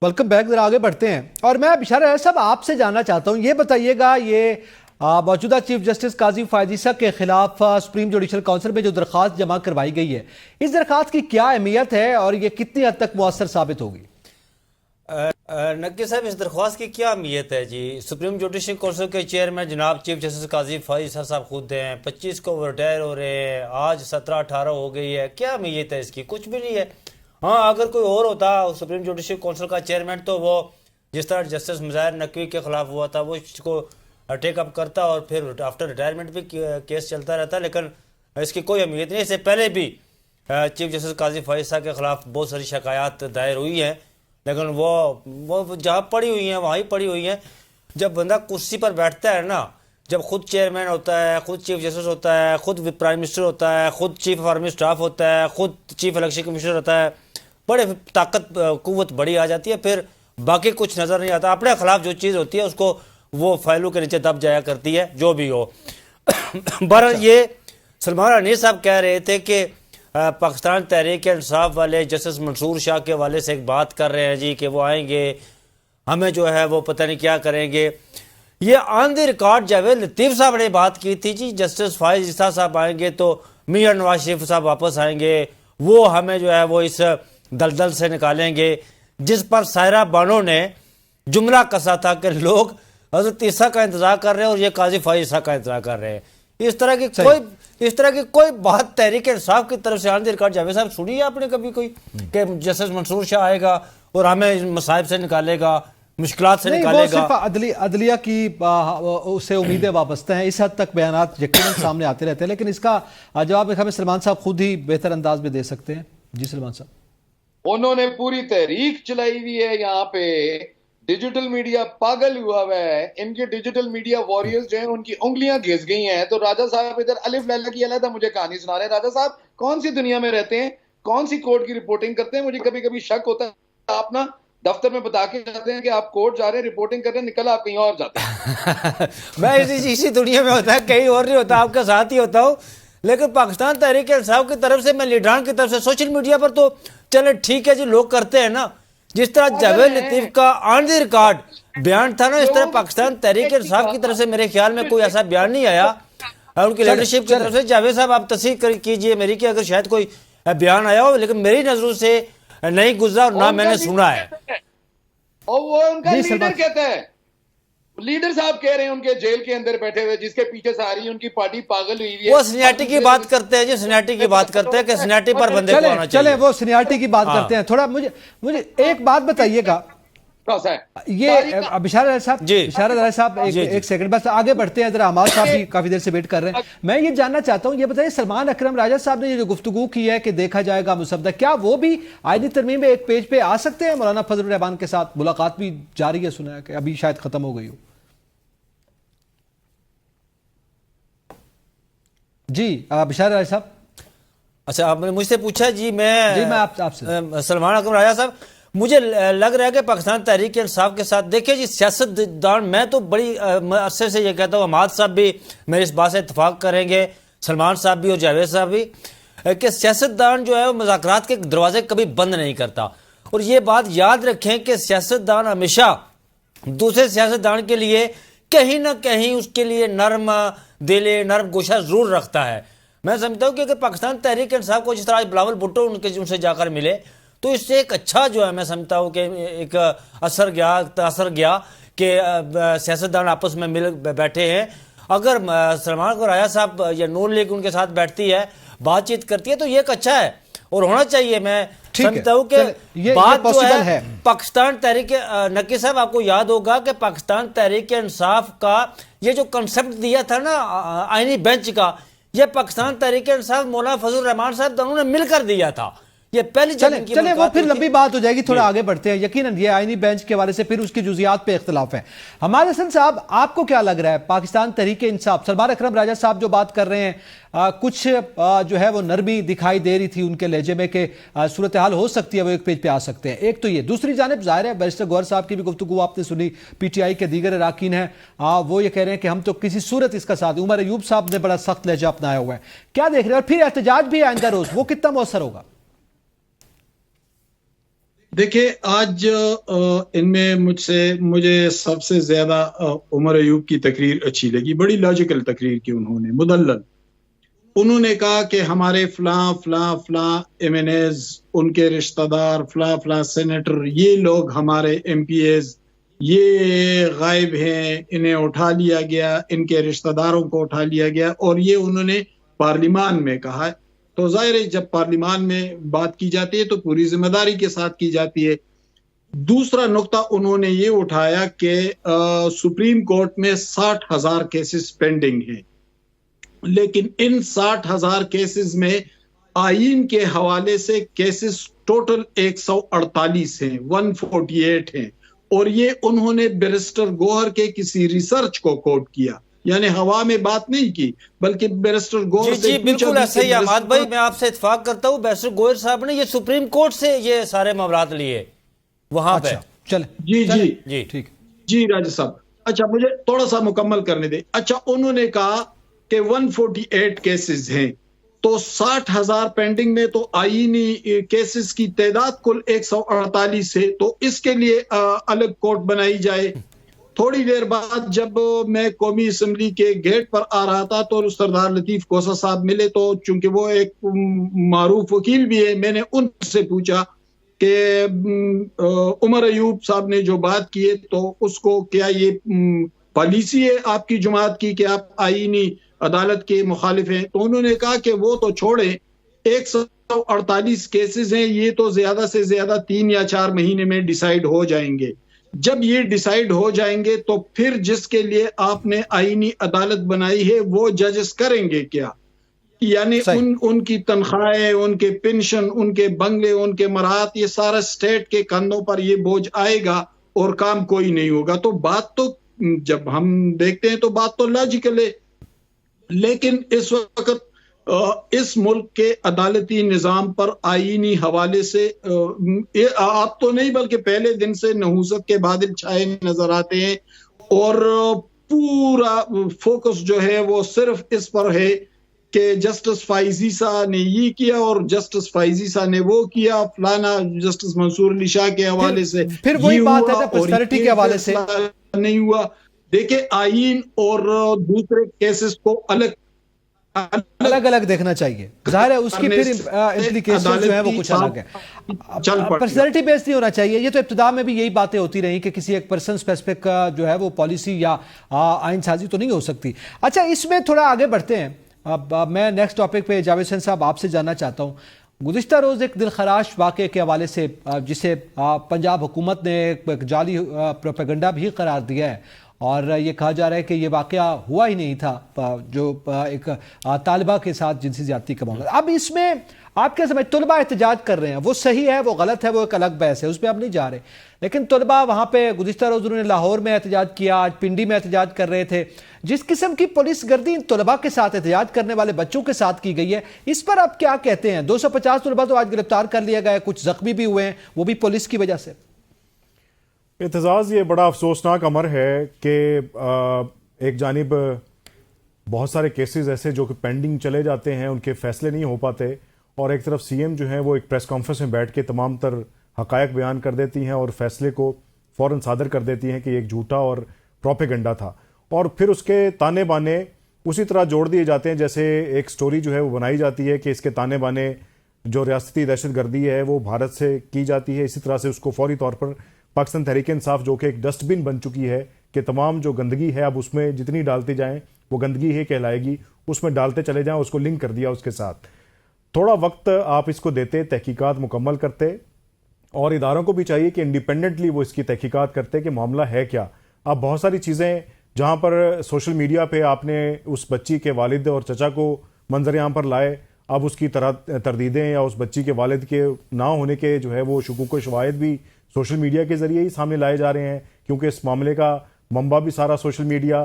Welcome back. जरा आगे बढ़ते हैं और मैं बिशारा साहब आपसे जानना चाहता हूं, ये बताइएगा ये मौजूदा चीफ जस्टिस काजी फायद ईसा के खिलाफ सुप्रीम जुडिशल काउंसिल में जो दरख्वास्त जमा करवाई गई है, इस दरख्वास्त की क्या अहमियत है और ये कितनी हद तक मुअस्सर साबित होगी? नक्की साहब, इस दरख्वास्त की क्या अहमियत है जी? सुप्रीम जुडिशल काउंसिल के चेयरमैन जनाब चीफ जस्टिस काजी फायद ईसा साहब खुद हैं, 25 को रिटायर हो रहे हैं, आज 17-18 हो गई है। क्या अहमियत है इसकी? कुछ भी नहीं है। हाँ, अगर कोई और होता सुप्रीम जुडिशल काउंसिल का चेयरमैन तो वो जिस तरह जस्टिस मुज़ाहिर नकवी के खिलाफ हुआ था वो इसको टेकअप करता और फिर आफ्टर रिटायरमेंट भी केस चलता रहता। लेकिन इसकी कोई अहमियत नहीं। इससे पहले भी चीफ जस्टिस काजी फायद ईसा के खिलाफ बहुत सारी शिकायत दायर हुई हैं, लेकिन वो जहाँ पड़ी हुई हैं वहाँ ही पड़ी हुई हैं। जब बंदा कुर्सी पर बैठता है ना, जब खुद चेयरमैन होता है, खुद चीफ जस्टिस होता है, खुद प्राइम मिनिस्टर होता है, खुद चीफ ऑफ आर्मी स्टाफ होता है, खुद चीफ इलेक्शन कमिश्नर होता है, बड़े ताकत कुव्वत बड़ी आ जाती है। फिर बाकी कुछ नज़र नहीं आता। अपने खिलाफ जो चीज़ होती है उसको वो फाइलों के नीचे दब जाया करती है, जो भी हो। बहरहाल ये सलमान हनीफ साहब कह रहे थे कि पाकिस्तान तहरीक इंसाफ वाले जस्टिस मंसूर शाह के वाले से एक बात कर रहे हैं जी कि वो आएंगे, हमें जो है वो पता नहीं क्या करेंगे। ये ऑन द रिकॉर्ड जावेद लतीफ़ साहब ने बात की थी जी, जस्टिस फायद ईसा साहब आएंगे तो मियां नवाज शरीफ साहब वापस आएंगे, वो हमें जो है वो इस दलदल से निकालेंगे। जिस पर सायरा बानो ने जुमला कसा था कि लोग हजरत ईसा का इंतजार कर रहे हैं और ये काजी फायद ईसा का इंतजार कर रहे हैं। इस तरह की कोई बात तहरीक इंसाफ की तरफ से ऑन द रिकॉर्ड जावेद साहब सुनी है आपने कभी कोई कि जस्टिस मंसूर शाह आएगा और हमें मसाइब से निकालेगा, मुश्किलात से निकालेगा? अदलिया की उससे उम्मीदें वाबस्ता हैं। इस हद तक बयानात यकीनन सामने आते रहते हैं, लेकिन इसका जवाब हमें सलमान साहब खुद ही बेहतर अंदाज में दे सकते हैं। जी सलमान साहब। उन्होंने पूरी तहरीक चलाई हुई है। यहाँ पे डिजिटल मीडिया पागल हुआ हुआ है। इनके डिजिटल मीडिया वॉरियर्स जो हैं उनकी उंगलियां घिस गई हैं। तो राजा साहब इधर अलिफ लैला की अलग मुझे कहानी सुना रहे हैं। राजा साहब कौन सी दुनिया में रहते हैं, कौन सी कोर्ट की रिपोर्टिंग करते हैं? मुझे कभी कभी शक होता है। आप ना दफ्तर में बता के जाते हैं कि आप कोर्ट जा रहे हैं, रिपोर्टिंग कर रहे हैं, निकल आप कहीं और जाते हैं। मैं इसी दुनिया में होता है, कहीं और नहीं होता, आपके साथ ही होता हूँ। लेकिन पाकिस्तान तहरीक इंसाफ की तरफ से, मैं लीडरान की तरफ से, सोशल मीडिया पर तो चले ठीक है जी, लोग करते हैं ना। जिस तरह जावेद लतीफ का ऑन द रिकॉर्ड बयान था ना, इस तरह पाकिस्तान तहरीक इंसाफ की तरफ से मेरे ख्याल में कोई ऐसा बयान नहीं आया। और उनकी लीडरशिप की तरफ से जावेद साहब आप तस्दीक कीजिए मेरी कि अगर शायद कोई बयान आया हो, लेकिन मेरी नजरों से नहीं गुजरा और ना मैंने सुना है। और वो उनका लीडर कहता है, लीडर साहब कह रहे हैं उनके जेल के अंदर बैठे हुए, जिसके पीछे सारी उनकी पार्टी पागल हुई है। वो सीनियरिटी की बात करते हैं जी, सीनियरिटी की बात करते हैं कि सीनियरिटी पर बंदे को आना चाहिए। चले वो सीनियरिटी की बात करते हैं। थोड़ा मुझे एक बात बताइएगा, ये बिशारा साहब, एक सेकंड बस आगे बढ़ते हैं जरा। अमाल साहब भी काफी देर से वेट कर रहे हैं। मैं ये जानना चाहता हूं, ये बताइए सलमान अकरम राजा साहब ने ये जो गुफ्तगू की है कि देखा जाएगा मुसद्दा, क्या वो भी आईनी तरमीम में एक पेज पे आ सकते हैं? मौलाना फजल रहमान के साथ मुलाकात भी जारी है, सुना है कि अभी शायद खत्म हो गई हो। जी बिशारा साहब। अच्छा, आपने मुझसे पूछा जी, मैं आपसे सलमान अकरम राजा साहब, मुझे लग रहा है कि पाकिस्तान तहरीक इंसाफ के साथ, देखिए जी सियासतदान, मैं तो बड़ी अरसे से ये कहता हूँ, अमाद साहब भी मेरे इस बात से इतफाक करेंगे, सलमान साहब भी और जावेद साहब भी, कि सियासतदान जो है वो मुज़ाकरात के दरवाजे कभी बंद नहीं करता। और ये बात याद रखें कि सियासतदान हमेशा दूसरे सियासतदान के लिए कहीं ना कहीं उसके लिए नरम दिले, नरम गोशा जरूर रखता है। मैं समझता हूँ कि अगर पाकिस्तान तहरीक इंसाफ को जिस तरह आज बिलावल भुट्टो उनसे जाकर मिले तो इससे एक अच्छा जो है, मैं समझता हूँ कि एक असर गया कि सियासतदान आपस में मिल बैठे हैं। अगर सलमान राजा साहब या नून लीग उनके साथ बैठती है, बातचीत करती है, तो ये एक अच्छा है और होना चाहिए। मैं समझता हूँ कि बात जो है पाकिस्तान तहरीक, नकी साहब आपको याद होगा कि पाकिस्तान तहरीक इंसाफ का ये जो कंसेप्ट दिया था ना आईनी बेंच का, ये पाकिस्तान तहरीक इंसाफ मौलाना फजल रहमान साहब दोनों ने मिलकर दिया था। ये पहली चले वो फिर लंबी बात हो जाएगी, थोड़ा आगे बढ़ते हैं। यकीनन ये आईनी बेंच के हवाले से फिर उसकी जुजियात पे इख्तिलाफ है। हमारे हसन साहब, आपको क्या लग रहा है पाकिस्तान तहरीक इंसाफ, सलमान अकरम राजा साहब जो बात कर रहे हैं, कुछ जो है वो नरमी दिखाई दे रही थी उनके लहजे में कि सूरत हाल हो सकती है, वो एक पेज पे आ सकते हैं। एक तो ये, दूसरी जानिब जाहिर है बैरिस्टर गौहर साहब की भी गुफ्तगू आपने सुनी, पीटीआई के दीगर अराकीन हैं, वो ये कह रहे हैं कि हम तो किसी सूरत इसका साथ। उमर अयूब साहब ने बड़ा सख्त लहजा अपनाया हुआ है, क्या देख रहे हैं? और फिर एहतजाज भी आइंदा रोज, वो कितना मौसर होगा? देखिए, आज इनमें मुझे सबसे ज्यादा उमर अयूब की तकरीर अच्छी लगी। बड़ी लॉजिकल तकरीर की उन्होंने, मुदल्लल। उन्होंने कहा कि हमारे फलां फलां फलां एमएनएज, उनके रिश्तेदार, फलां फलां सेनेटर, ये लोग हमारे एमपीएज, ये गायब हैं, इन्हें उठा लिया गया, इनके रिश्तेदारों को उठा लिया गया। और ये उन्होंने पार्लियामान में कहा। तो जाहिर है जब पार्लियामान में बात की जाती है तो पूरी जिम्मेदारी के साथ की जाती है। दूसरा नुक्ता उन्होंने ये उठाया कि सुप्रीम कोर्ट में 60,000 केसेस पेंडिंग हैं, लेकिन इन 60,000 केसेस में आईन के हवाले से केसेस टोटल 148 हैं, 148 हैं। और ये उन्होंने बैरिस्टर गोहर के किसी रिसर्च को कोट किया, यानी हवा में बात नहीं की, बल्कि बैरिस्टर गोहर जी जी बिल्कुल ऐसा ही। अहमद भाई, मैं आपसे इत्तेफाक करता हूँ, बैरिस्टर गोहर साहब ने ये सुप्रीम कोर्ट से ये सारे मामलात लिए वहां पे। चले जी जी जी ठीक जी राजा साहब, अच्छा मुझे थोड़ा सा मुकम्मल करने दे। अच्छा, उन्होंने कहा कि 148 केसेस हैं, तो 60,000 पेंडिंग में, तो आईनी केसेस की तादाद कुल 148 है। तो इसके लिए अलग कोर्ट बनाई जाए। थोड़ी देर बाद जब मैं कौमी असम्बली के गेट पर आ रहा था तो सरदार लतीफ कोसा साहब मिले। तो चूंकि वो एक मारूफ वकील भी है, मैंने उनसे पूछा कि उमर अयूब साहब ने जो बात की है तो उसको क्या ये पॉलिसी है आपकी जमात की कि आप आईनी अदालत के मुखालिफ हैं? तो उन्होंने कहा कि वो तो छोड़े, 148 केसेस हैं, ये तो ज्यादा से ज्यादा 3 या 4 महीने में डिसाइड हो जाएंगे। जब ये डिसाइड हो जाएंगे तो फिर जिसके लिए आपने आईनी अदालत बनाई है वो जजेस करेंगे क्या? यानी उनकी तनख्वाहें, उनके पेंशन, उनके बंगले, उनके मराहत, ये सारा स्टेट के कंधों पर ये बोझ आएगा और काम कोई नहीं होगा। तो बात तो जब हम देखते हैं तो बात तो लॉजिकल है, लेकिन इस वक्त इस मुल्क के अदालती निज़ाम पर आईनी हवाले से आप तो नहीं बल्कि पहले दिन से नहूसत के बादल छाए नजर आते हैं। और पूरा फोकस जो है वो सिर्फ इस पर है कि जस्टिस फाइजी शाह ने ये किया और जस्टिस फाइजी शाह ने वो किया, फलाना जस्टिस मंसूर अली शाह के हवाले से फिर वही बात है पर्सनैलिटी के हवाले से नहीं हुआ। देखिए, आईन और दूसरे केसेस को अलग अलग देखना चाहिए। जाहिर है उसकी फिर इम्प्लीकेशन जो है वो कुछ अलग है। पर्सनैलिटी बेस्ड नहीं होना चाहिए। ये तो इब्तिदा में भी यही बातें होती रही कि किसी एक पर्सन स्पेसिफिक का जो है वो पॉलिसी या आइन साजी तो नहीं हो सकती। अच्छा, इसमें थोड़ा आगे बढ़ते हैं। अब मैं नेक्स्ट टॉपिक पे जावेद हुसैन साहब आपसे जानना चाहता हूँ। गुज़िश्ता रोज़ एक दिलखराश वाक़े के हवाले से जिसे पंजाब हुकूमत ने एक जाली प्रोपेगेंडा भी करार दिया है और ये कहा जा रहा है कि ये वाक़या हुआ ही नहीं था, जो एक तालिबा के साथ जिनसी ज़्यादती का मामला। अब इसमें आप क्या समझ, तलबा एहतजाज कर रहे हैं, वो सही है वो गलत है वो एक अलग बहस है, उस पर आप नहीं जा रहे, लेकिन तलबा वहाँ पे गुज़िश्ता रोज़ उन्होंने लाहौर में एहतजाज किया, आज पिंडी में एहतजाज कर रहे थे। जिस किस्म की पुलिस गर्दी इन तलबा के साथ, एहतजाज करने वाले बच्चों के साथ की गई है, इस पर आप क्या कहते हैं? 250 तलबा तो आज गिरफ्तार कर लिया गया, कुछ जख्मी भी हुए हैं, वो भी पुलिस की वजह से। एहतजाज ये बड़ा अफसोसनाक अमर है कि एक जानिब बहुत सारे केसेस ऐसे जो कि पेंडिंग चले जाते हैं, उनके फैसले नहीं हो पाते, और एक तरफ सीएम जो है वो एक प्रेस कॉन्फ्रेंस में बैठ के तमाम तर हकायक बयान कर देती हैं और फैसले को फ़ौरन सादर कर देती हैं कि एक झूठा और प्रोपेगेंडा था, और फिर उसके ताने बाने उसी तरह जोड़ दिए जाते हैं जैसे एक स्टोरी जो है वो बनाई जाती है कि इसके ताने बाने जो रियासती दहशतगर्दी है वो भारत से की जाती है। इसी तरह से उसको फौरी तौर पर पाकिस्तान तहरीक इंसाफ जो कि एक डस्टबिन बन चुकी है कि तमाम जो गंदगी है अब उसमें जितनी डालती जाएं वो गंदगी ही कहलाएगी, उसमें डालते चले जाएं, उसको लिंक कर दिया उसके साथ। थोड़ा वक्त आप इसको देते, तहकीकात मुकम्मल करते, और इदारों को भी चाहिए कि इंडिपेंडेंटली वो इसकी तहकीकात करते कि मामला है क्या। अब बहुत सारी चीज़ें जहाँ पर सोशल मीडिया पे आपने उस बच्ची के वालिद और चचा को मंजर आम पर लाए, अब उसकी तरदीदें या उस बच्ची के वालिद के ना होने के जो है वो शुकूक शवाहिद भी सोशल मीडिया के ज़रिए ही सामने लाए जा रहे हैं, क्योंकि इस मामले का मंबा भी सारा सोशल मीडिया,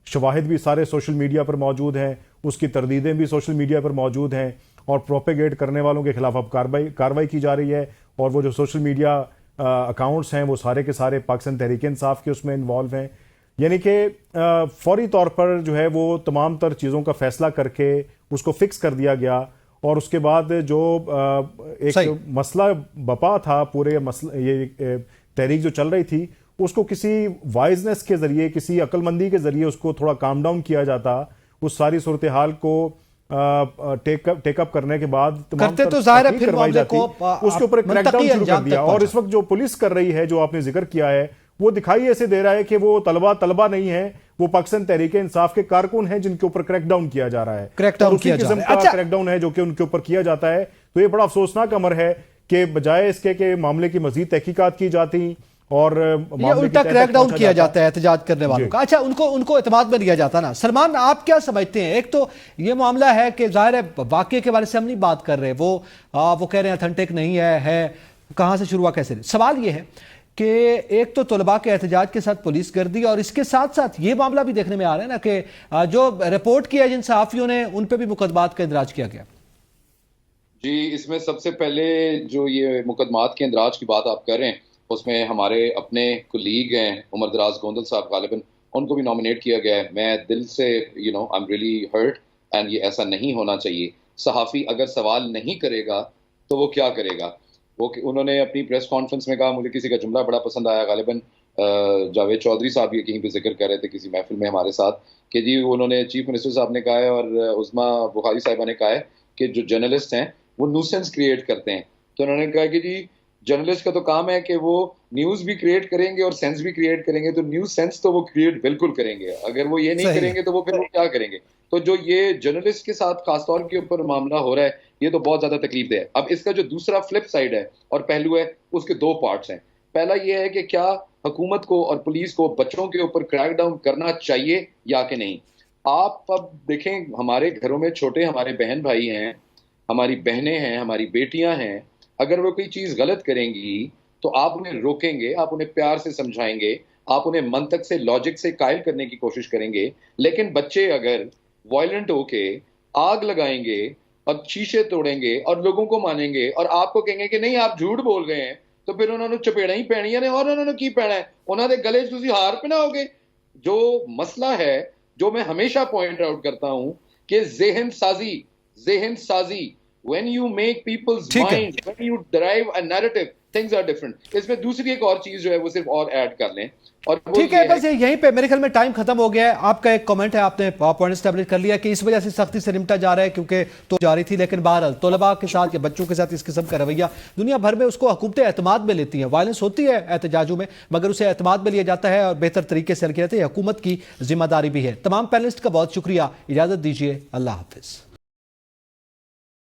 शवाहिद भी सारे सोशल मीडिया पर मौजूद हैं, उसकी तरदीदें भी सोशल मीडिया पर मौजूद हैं, और प्रोपेगेट करने वालों के खिलाफ अब कार्रवाई की जा रही है। और वो जो सोशल मीडिया अकाउंट्स हैं वो सारे के सारे पाकिस्तान तहरीक इंसाफ के उसमें इन्वॉल्व हैं। यानी कि फौरी तौर पर जो है वो तमाम तर चीज़ों का फैसला करके उसको फिक्स कर दिया गया, और उसके बाद जो सही। एक मसला बपा था, पूरे मसला ये तहरीक जो चल रही थी, उसको किसी वाइजनेस के जरिए, किसी अक्लमंदी के जरिए उसको थोड़ा काम डाउन किया जाता, उस सारी सूरत हाल को टेकअप करने के बाद करते तो जाहिर है फिर मामले को उसके ऊपर एक क्रैकडाउन शुरू कर दिया। और इस वक्त जो पुलिस कर रही है, जो आपने जिक्र किया है, वो दिखाई ऐसे दे रहा है कि वो तलबा नहीं है, वो पाकिस्तान तहरीक इंसाफ के कारकुन हैं जिनके ऊपर क्रैकडाउन किया जा रहा है, क्रैकडाउन किया जा रहा है। अच्छा, क्रैकडाउन है जो कि उनके ऊपर किया जाता है। तो ये बड़ा अफसोसनाक अमर है कि बजाय इसके कि मामले की मजीद तहकीकात की जाती और उल्टा क्रैकडाउन किया जाता है एहतजाज करने वालों का। अच्छा, उनको एतमाद में लिया जाता ना। सलमान, आप क्या समझते हैं? एक तो ये मामला है कि जाहिर है वाकये के बारे से हम नहीं बात कर रहे, वो कह रहे हैं अथेंटिक नहीं है कहां से शुरू हुआ कैसे। सवाल ये है कि एक तो तलबा के एहतजाज के साथ पुलिस गर्दी, और इसके साथ साथ ये मामला भी देखने में आ रहा है ना कि जो रिपोर्ट किया जिन सहाफियों ने, उन पर भी मुकदमात का इंदराज किया गया। जी, इसमें सबसे पहले जो ये मुकदमात के इंदराज की बात आप कर रहे हैं, उसमें हमारे अपने कुलीग हैं उमर दराज गोंदल साहब, गालिबन उनको भी नॉमिनेट किया गया है। मैं दिल से I am really hurt, and ये ऐसा नहीं होना चाहिए। सहाफ़ी अगर सवाल नहीं करेगा तो वो क्या करेगा? उन्होंने अपनी प्रेस कॉन्फ्रेंस में कहा, मुझे किसी का जुमला बड़ा पसंद आया, गालिबन जावेद चौधरी साहब ये कहीं पे जिक्र कर रहे थे किसी महफिल में हमारे साथ, कि जी उन्होंने चीफ मिनिस्टर साहब ने कहा है और उस्मा बुखारी साहिबा ने कहा है कि जो जर्नलिस्ट हैं वो न्यूसेंस क्रिएट करते हैं। तो उन्होंने कहा कि जी जर्नलिस्ट का तो काम है कि वो न्यूज भी क्रिएट करेंगे और सेंस भी क्रिएट करेंगे, तो न्यूज सेंस तो वो क्रिएट बिल्कुल करेंगे। अगर वो ये नहीं करेंगे तो वो फिर वो क्या करेंगे? तो जो ये जर्नलिस्ट के साथ खासतौर के ऊपर मामला हो रहा है, ये तो बहुत ज्यादा तकलीफ है। अब इसका जो दूसरा फ्लिप साइड है और पहलू है, उसके दो पार्ट्स हैं। पहला ये है कि क्या हुकूमत को और पुलिस को बच्चों के ऊपर क्रैकडाउन करना चाहिए या कि नहीं। आप अब देखें, हमारे घरों में छोटे हमारे बहन भाई हैं, हमारी बहनें हैं, हमारी बेटियां हैं, अगर वो कोई चीज गलत करेंगी तो आप उन्हें रोकेंगे, आप उन्हें प्यार से समझाएंगे, आप उन्हें मंतक से, लॉजिक से कायल करने की कोशिश करेंगे। लेकिन बच्चे अगर वायलेंट होके आग लगाएंगे और शीशे तोड़ेंगे और लोगों को मानेंगे और आपको कहेंगे कि नहीं आप झूठ बोल रहे हैं, तो फिर उन्होंने चपेड़ा ही पैनियां ने। और उन्होंने की पैना है, उन्होंने गले तुसी हार पहनाओगे। जो मसला है, जो मैं हमेशा पॉइंट आउट करता हूं कि जेहन साजी when you make people's mind, when you derive a narrative, things are different। इसमें दूसरी एक और चीज जो है वो सिर्फ और ऐड कर लें, और ठीक है, बस यहीं पे मेरे ख्याल में टाइम खत्म हो गया है। आपका एक कमेंट है, आपने पॉइंट एस्टैब्लिश कर लिया कि इस वजह से सख्ती से निपटा जा रहा है क्योंकि तो जारी थी, लेकिन बहरहाल तलबा के साथ या बच्चों के साथ इस किस्म का रवैया दुनिया भर में उसको हुकूमतें एतमाद में लेती हैं। वायलेंस होती है एहतजाजों में, मगर उसे एतमाद में लिया जाता है और बेहतर तरीके से रखी जाती है। हुकूमत की जिम्मेदारी भी है। तमाम पैनलिस्ट का बहुत शुक्रिया, इजाजत दीजिए, अल्लाह हाफिज।